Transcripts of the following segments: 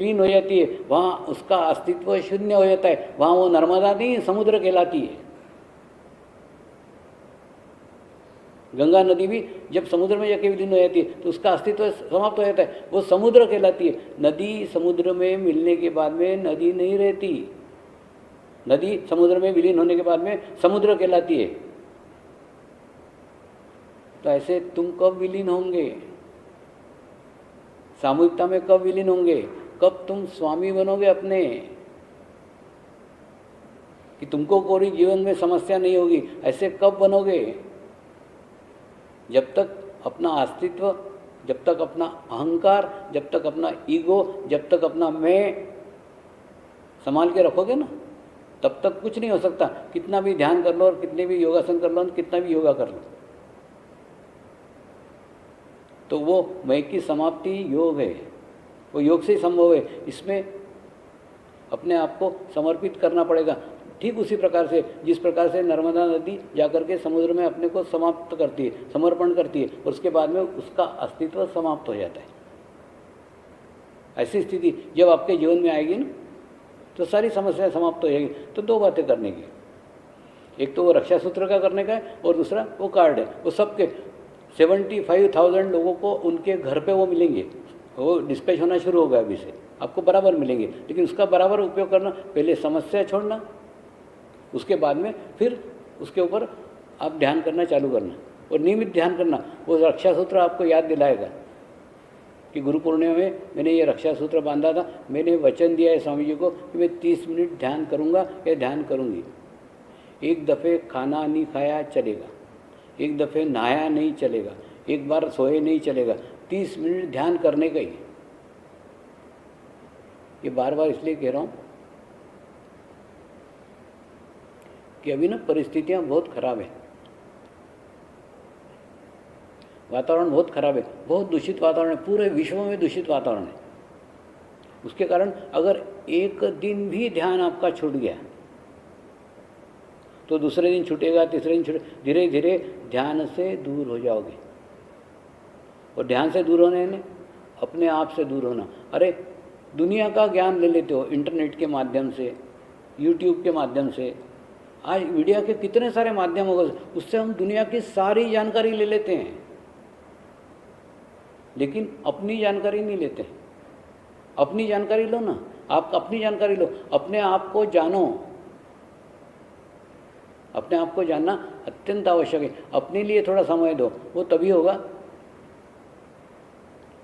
विलीन हो जाती है, वहाँ उसका अस्तित्व शून्य हो जाता है। वहाँ वो नर्मदा नहीं समुद्र कहलाती है। गंगा नदी भी जब समुद्र में जाके विलीन हो जाती है तो उसका अस्तित्व समाप्त हो जाता है, वो समुद्र कहलाती है। नदी समुद्र में मिलने के बाद में नदी नहीं रहती, नदी समुद्र में विलीन होने के बाद में समुद्र कहलाती है। तो ऐसे तुम कब विलीन होंगे, सामूहिकता में कब विलीन होंगे, कब तुम स्वामी बनोगे अपने, कि तुमको कोई जीवन में समस्या नहीं होगी, ऐसे कब बनोगे? जब तक अपना अस्तित्व, जब तक अपना अहंकार, जब तक अपना ईगो, जब तक अपना मैं संभाल के रखोगे ना, तब तक कुछ नहीं हो सकता। कितना भी ध्यान कर लो और कितने भी योगासन कर लो और कितना भी योगा कर लो, तो वो मैं की समाप्ति योग है, वो योग से ही संभव है। इसमें अपने आप को समर्पित करना पड़ेगा। ठीक उसी प्रकार से जिस प्रकार से नर्मदा नदी जाकर के समुद्र में अपने को समाप्त करती है, समर्पण करती है, और उसके बाद में उसका अस्तित्व समाप्त हो जाता है। ऐसी स्थिति जब आपके जीवन में आएगी ना, तो सारी समस्याएं समाप्त हो जाएगी। तो दो बातें करने की, एक तो वो रक्षा सूत्र का करने का है, और दूसरा वो कार्ड है। वो सबके 75,000 लोगों को उनके घर पे वो मिलेंगे, वो डिस्पैच होना शुरू होगा अभी से, आपको बराबर मिलेंगे। लेकिन उसका बराबर उपयोग करना, पहले समस्या छोड़ना, उसके बाद में फिर उसके ऊपर आप ध्यान करना चालू करना, और नियमित ध्यान करना। वो रक्षा सूत्र आपको याद दिलाएगा कि गुरु पूर्णिमा में मैंने ये रक्षा सूत्र बांधा था, मैंने वचन दिया है स्वामी जी को कि मैं 30 मिनट ध्यान करूँगा या ध्यान करूँगी। एक दफ़े खाना नहीं खाया चलेगा, एक दफ़े नहाया नहीं चलेगा, एक बार सोए नहीं चलेगा, 30 मिनट ध्यान करने का ही। ये बार बार इसलिए कह रहा हूँ कि अभी ना परिस्थितियाँ बहुत खराब है, वातावरण बहुत खराब है, बहुत दूषित वातावरण है, पूरे विश्व में दूषित वातावरण है। उसके कारण अगर एक दिन भी ध्यान आपका छूट गया तो दूसरे दिन छूटेगा, तीसरे दिन छूटेगा, धीरे धीरे ध्यान से दूर हो जाओगे। और ध्यान से दूर होने ने अपने आप से दूर होना। अरे दुनिया का ज्ञान ले लेते हो इंटरनेट के माध्यम से, यूट्यूब के माध्यम से, आज मीडिया के कितने सारे माध्यम हो गए, उससे हम दुनिया की सारी जानकारी ले लेते हैं, लेकिन अपनी जानकारी नहीं लेते। अपनी जानकारी लो ना, आप अपनी जानकारी लो, अपने आप को जानो। अपने आप को जानना अत्यंत आवश्यक है। अपने लिए थोड़ा समय दो, वो तभी होगा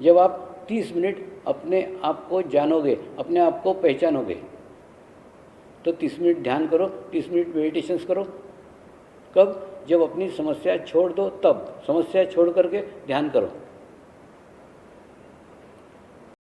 जब आप 30 मिनट अपने आप को जानोगे, अपने आप को पहचानोगे। तो 30 मिनट ध्यान करो, 30 मिनट मेडिटेशंस करो। कब? जब अपनी समस्या छोड़ दो, तब समस्या छोड़ करके ध्यान करो।